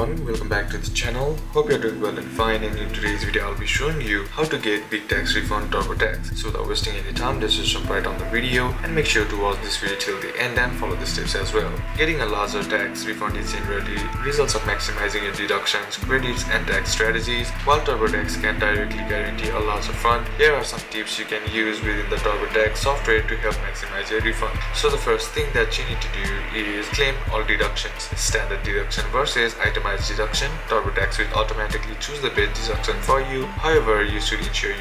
everyone, welcome back to the channel. Hope you're doing well and fine, and in today's video I'll be showing you how to get big tax refund TurboTax. So without wasting any time, let's just jump right on the video and make sure to watch this video till the end and follow the steps as well. Getting a larger tax refund is generally results of maximizing your deductions, credits and tax strategies. While TurboTax can directly guarantee a larger fund, here are some tips you can use within the TurboTax software to help maximize your refund. So the first thing that you need to do is claim all deductions. Standard deduction versus itemized deduction. TurboTax will automatically choose the best deduction for you. However, you should ensure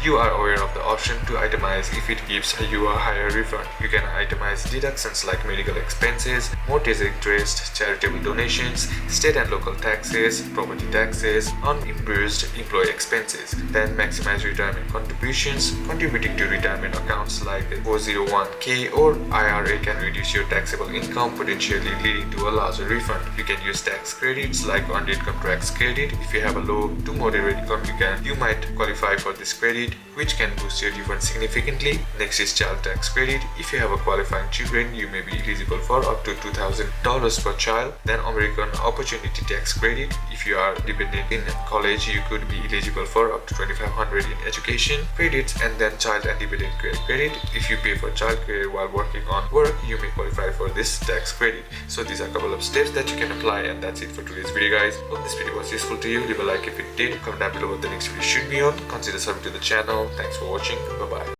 you are aware of the option to itemize if it gives you a higher refund. You can itemize deductions like medical expenses, mortgage interest, charitable donations, state and local taxes, property taxes, unimbursed employee expenses. Then maximize retirement contributions. Contributing to retirement accounts like 401k or IRA can reduce your taxable income, potentially leading to a larger refund. You can use tax credits like earned income tax credit. If you have a low to moderate income, you might qualify for this credit, which can boost your refund significantly. Next is child tax credit. If you have a qualifying children, you may be eligible for up to $2,000 per child. Then American Opportunity Tax Credit. If you are dependent in college, you could be eligible for up to $2,500 in education credits. And then child and dependent care credit. If you pay for child care while working on work, you may qualify for this tax credit. So these are a couple of steps that you can apply, and that's it for today's video, guys. Hope this video was useful to you. Leave a like if it did. Comment down below what the next video should be on. Consider subscribing to the channel. Thanks for watching. Bye bye.